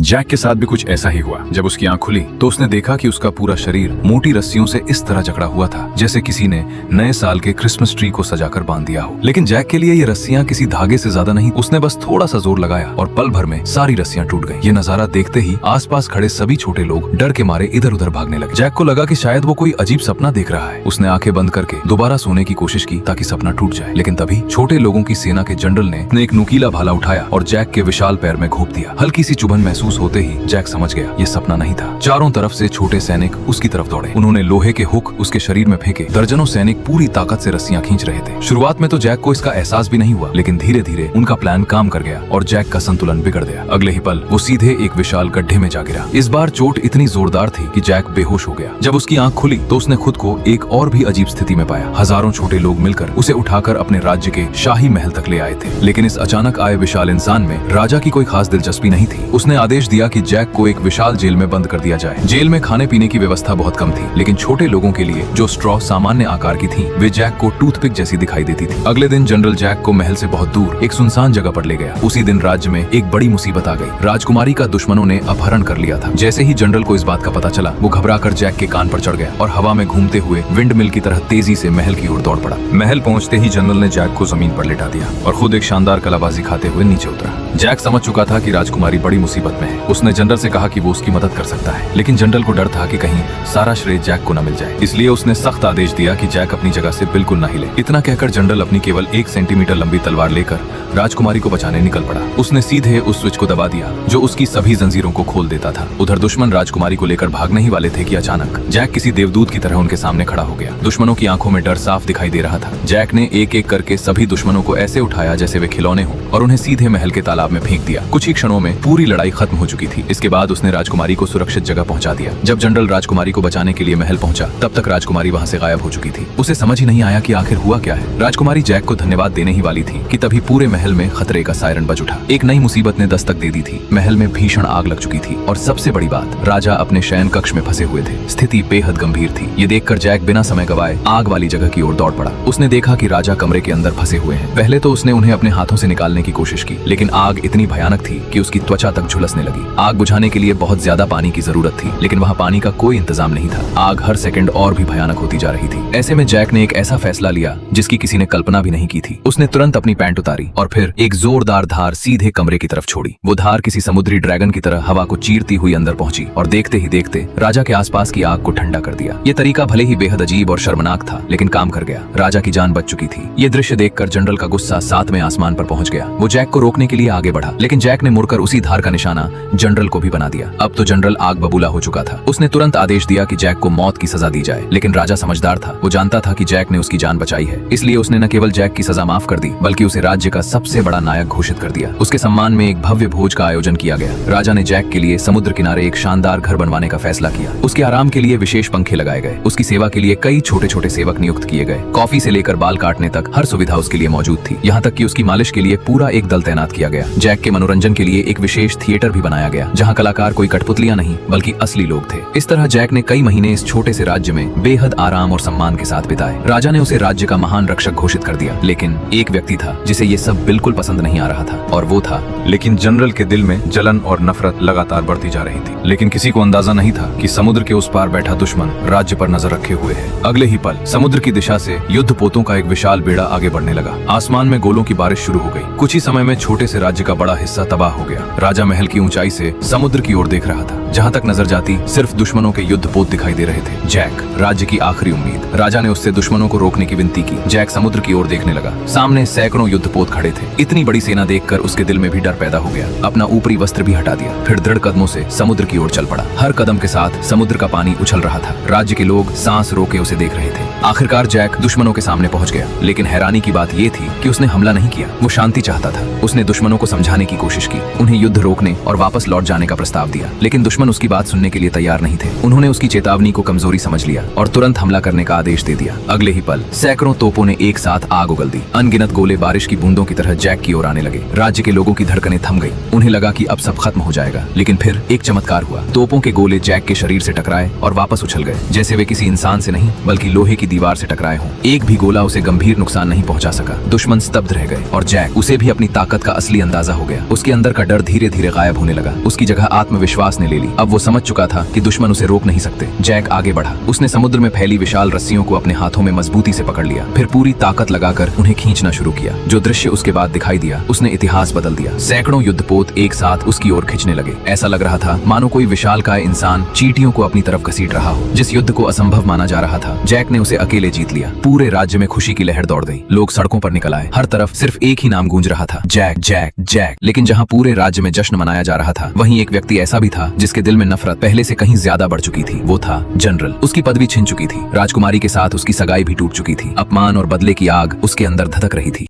Jack के साथ भी कुछ ऐसा ही हुआ। जब उसकी आंख खुली तो उसने देखा कि उसका पूरा शरीर मोटी रस्सियों से इस तरह जकड़ा हुआ था जैसे किसी ने नए साल के क्रिसमस ट्री को सजाकर बांध दिया हो। लेकिन जैक के लिए ये रस्सियां किसी धागे से ज्यादा नहीं। उसने बस थोड़ा सा जोर लगाया और पल भर में सारी रस्सियां टूट गईं। ये नजारा देखते ही आसपास खड़े सभी छोटे लोग डर के मारे इधर उधर भागने लगे। जैक को लगा कि शायद वो कोई अजीब सपना देख रहा है। उसने आंखें बंद करके दोबारा सोने की कोशिश की ताकि सपना टूट जाए। लेकिन तभी छोटे लोगों की सेना के जनरल ने एक नुकीला भाला उठाया और जैक के विशाल पैर में घोंप दिया। हल्की सी चुभन महसूस होते ही जैक समझ गया ये सपना नहीं था। चारों तरफ से छोटे सैनिक उसकी तरफ दौड़े। उन्होंने लोहे के हुक उसके शरीर में फेंके। दर्जनों सैनिक पूरी ताकत से रस्सियां खींच रहे थे। शुरुआत में तो जैक को इसका एहसास भी नहीं हुआ, लेकिन धीरे धीरे उनका प्लान काम कर गया और जैक का संतुलन बिगड़ गया। अगले ही पल वो सीधे एक विशाल गड्ढे में जा गिरा। इस बार चोट इतनी जोरदार थी कि जैक बेहोश हो गया। जब उसकी आंख खुली तो उसने खुद को एक और भी अजीब स्थिति में पाया। हजारों छोटे लोग मिलकर उसे उठाकर अपने राज्य के शाही महल तक ले आए थे। लेकिन इस अचानक आए विशाल इंसान में राजा की कोई खास दिलचस्पी नहीं थी। उसने आदेश दिया कि जैक को एक विशाल जेल में बंद कर दिया जाए। जेल में खाने पीने की व्यवस्था बहुत कम थी, लेकिन छोटे लोगों के लिए जो स्ट्रॉ सामान्य आकार की थी वे जैक को टूथपिक जैसी दिखाई देती थी। अगले दिन जनरल जैक को महल से बहुत दूर एक सुनसान जगह पर ले गया। उसी दिन राज्य में एक बड़ी मुसीबत आ गई। राजकुमारी का दुश्मनों ने अपहरण कर लिया था। जैसे ही जनरल को इस बात का पता चला वो घबराकर जैक के कान पर चढ़ गया और हवा में घूमते हुए विंड मिल की तरह तेजी से महल की ओर दौड़ पड़ा। महल पहुंचते ही जनरल ने जैक को जमीन पर लेटा दिया और खुद एक शानदार कलाबाजी खाते हुए नीचे उतरा। जैक समझ चुका था कि राजकुमारी बड़ी मुसीबत में है। उसने जनरल से कहा कि वो उसकी मदद कर सकता है, लेकिन जनरल को डर था कि कहीं सारा श्रेय जैक को न मिल जाए। इसलिए उसने सख्त आदेश दिया कि जैक अपनी जगह से बिल्कुल न हिले। इतना कहकर जनरल अपनी केवल 1 सेंटीमीटर लंबी तलवार लेकर राजकुमारी को बचाने निकल पड़ा। उसने सीधे उस स्विच को दबा दिया जो उसकी सभी जंजीरों को खोल देता था। उधर दुश्मन राजकुमारी को लेकर भागने ही वाले थे कि अचानक जैक किसी देवदूत की तरह उनके सामने खड़ा हो गया। दुश्मनों की आंखों में डर साफ दिखाई दे रहा था। जैक ने एक एक करके सभी दुश्मनों को ऐसे उठाया जैसे वे खिलौने हों और उन्हें सीधे महल के तालाब में फेंक दिया। कुछ ही क्षणों में पूरी लड़ाई खत्म हो चुकी थी। इसके बाद उसने राजकुमारी को सुरक्षित जगह पहुंचा दिया। जब जनरल राजकुमारी को बचाने के लिए महल पहुंचा तब तक राजकुमारी वहां से गायब हो चुकी थी। उसे समझ ही नहीं आया कि आखिर हुआ क्या है। राजकुमारी जैक को धन्यवाद देने ही वाली थी कि तभी पूरे महल में खतरे का सायरन बज उठा। एक नई मुसीबत ने दस्तक दे दी थी। महल में भीषण आग लग चुकी थी और सबसे बड़ी बात, राजा अपने शयन कक्ष में फंसे हुए थे। स्थिति बेहद गंभीर थी। ये देखकर जैक बिना समय गवाए आग वाली जगह की ओर दौड़ पड़ा। उसने देखा कि राजा कमरे के अंदर फंसे हुए हैं। पहले तो उसने उन्हें अपने हाथों से निकालने की कोशिश की, लेकिन आग इतनी भयानक थी कि उसकी त्वचा तक झुलसने लगी। आग बुझाने के लिए बहुत ज्यादा पानी की जरूरत थी, लेकिन वहाँ पानी का कोई इंतजाम नहीं था। आग हर सेकंड और भी भयानक होती जा रही थी। ऐसे में जैक ने एक ऐसा फैसला लिया जिसकी किसी ने कल्पना भी नहीं की थी। उसने तुरंत अपनी पैंट उतारी और फिर एक जोरदार धार सीधे कमरे की तरफ छोड़ी। वो धार किसी समुद्री ड्रैगन की तरह हवा को चीरती हुई अंदर पहुंची और देखते ही देखते राजा के आसपास की आग को ठंडा कर दिया। ये तरीका भले ही बेहद अजीब और शर्मनाक था, लेकिन काम कर गया। राजा की जान बच चुकी थी। ये दृश्य देखकर जनरल का गुस्सा 7वें आसमान पर पहुंच गया। वो जैक को रोकने के लिए आगे बढ़ा, लेकिन जैक ने मुड़कर उसी धार का निशाना जनरल को भी बना दिया। अब तो जनरल आग बबूला हो चुका था। उसने तुरंत आदेश दिया कि जैक को मौत की सजा दी जाए, लेकिन राजा समझदार था। वो जानता था कि जैक ने उसकी जान बचाई है, इसलिए उसने न केवल जैक की सजा माफ कर दी बल्कि उसे राज्य का सबसे बड़ा नायक घोषित कर दिया। उसके सम्मान में एक भव्य भोज का आयोजन किया गया। राजा ने जैक के लिए समुद्र किनारे एक शानदार घर बनवाने का फैसला किया। उसके आराम के लिए विशेष पंखे लगाए गए। उसकी सेवा के लिए कई छोटे छोटे सेवक नियुक्त किए गए। कॉफी से लेकर बाल काटने तक हर सुविधा उसके लिए मौजूद थी। यहाँ तक कि उसकी मालिश के लिए पूरा एक दल तैनात किया गया। जैक के मनोरंजन के लिए एक विशेष थिएटर भी बनाया गया, जहाँ कलाकार कोई कठपुतलियां नहीं बल्कि असली लोग थे। इस तरह जैक ने कई महीने इस छोटे से राज्य में बेहद आराम और सम्मान के साथ बिताए। राजा ने उसे राज्य का महान रक्षक घोषित कर दिया, लेकिन एक व्यक्ति था जिसे ये सब बिल्कुल पसंद नहीं आ रहा था, और वो था। लेकिन जनरल के दिल में जलन और नफरत लगातार बढ़ती जा रही थी। लेकिन किसी को अंदाजा नहीं था कि समुद्र के उस पार बैठा दुश्मन राज्य पर नजर रखे हुए है। अगले ही पल समुद्र की दिशा से युद्धपोतों का एक विशाल बेड़ा आगे बढ़ने लगा। आसमान में गोलों की बारिश शुरू हो गई। कुछ ही समय में छोटे से राज्य का बड़ा हिस्सा तबाह हो गया। राजा महल की ऊंचाई से समुद्र की ओर देख रहा था। जहाँ तक नजर जाती सिर्फ दुश्मनों के युद्धपोत दिखाई दे रहे थे। जैक, राज्य की आखिरी उम्मीद। राजा ने उससे दुश्मनों को रोकने की विनती की। जैक समुद्र की ओर देखने लगा। सामने सैकड़ों युद्धपोत खड़े थे। इतनी बड़ी सेना देखकर उसके दिल में भी डर पैदा हो गया। अपना ऊपरी वस्त्र भी हटा दिया, फिर दृढ़ कदमों से समुद्र की ओर चल पड़ा। हर कदम के साथ समुद्र का पानी उछल रहा था। राज्य के लोग सांस रोके उसे देख रहे थे। आखिरकार जैक दुश्मनों के सामने पहुंच गया, लेकिन हैरानी की बात ये थी कि उसने हमला नहीं किया। वो शांति चाहता था। उसने दुश्मनों को समझाने की कोशिश की, उन्हें युद्ध रोकने और वापस लौट जाने का प्रस्ताव दिया, लेकिन दुश्मन दुश्मन उसकी बात सुनने के लिए तैयार नहीं थे। उन्होंने उसकी चेतावनी को कमजोरी समझ लिया और तुरंत हमला करने का आदेश दे दिया। अगले ही पल सैकड़ों तोपों ने एक साथ आग उगल दी। अनगिनत गोले बारिश की बूंदों की तरह जैक की ओर आने लगे। राज्य के लोगों की धड़कनें थम गई। उन्हें लगा कि अब सब खत्म हो जाएगा, लेकिन फिर एक चमत्कार हुआ। तोपों के गोले जैक के शरीर से टकराए और वापस उछल गए, जैसे वे किसी इंसान से नहीं बल्कि लोहे की दीवार से टकराए हों। एक भी गोला उसे गंभीर नुकसान नहीं पहुंचा सका। दुश्मन स्तब्ध रह गए और जैक, उसे भी अपनी ताकत का असली अंदाजा हो गया। उसके अंदर का डर धीरे धीरे गायब होने लगा। उसकी जगह आत्मविश्वास ने ले ली। अब वो समझ चुका था कि दुश्मन उसे रोक नहीं सकते। जैक आगे बढ़ा। उसने समुद्र में फैली विशाल रस्सियों को अपने हाथों में मजबूती से पकड़ लिया, फिर पूरी ताकत लगाकर उन्हें खींचना शुरू किया। जो दृश्य उसके बाद दिखाई दिया उसने इतिहास बदल दिया। सैकड़ों युद्धपोत एक साथ उसकी ओर खिंचने लगे। ऐसा लग रहा था मानो कोई विशालकाय इंसान चींटियों को अपनी तरफ घसीट रहा हो। जिस युद्ध को असंभव माना जा रहा था, जैक ने उसे अकेले जीत लिया। पूरे राज्य में खुशी की लहर दौड़ गई। लोग सड़कों पर निकल आए। हर तरफ सिर्फ एक ही नाम गूंज रहा था, जैक जैक जैक। लेकिन जहां पूरे राज्य में जश्न मनाया जा रहा था, वहीं एक व्यक्ति ऐसा भी था जिसके दिल में नफरत पहले से कहीं ज्यादा बढ़ चुकी थी। वो था जनरल। उसकी पदवी छिन चुकी थी। राजकुमारी के साथ उसकी सगाई भी टूट चुकी थी। अपमान और बदले की आग उसके अंदर धधक रही थी।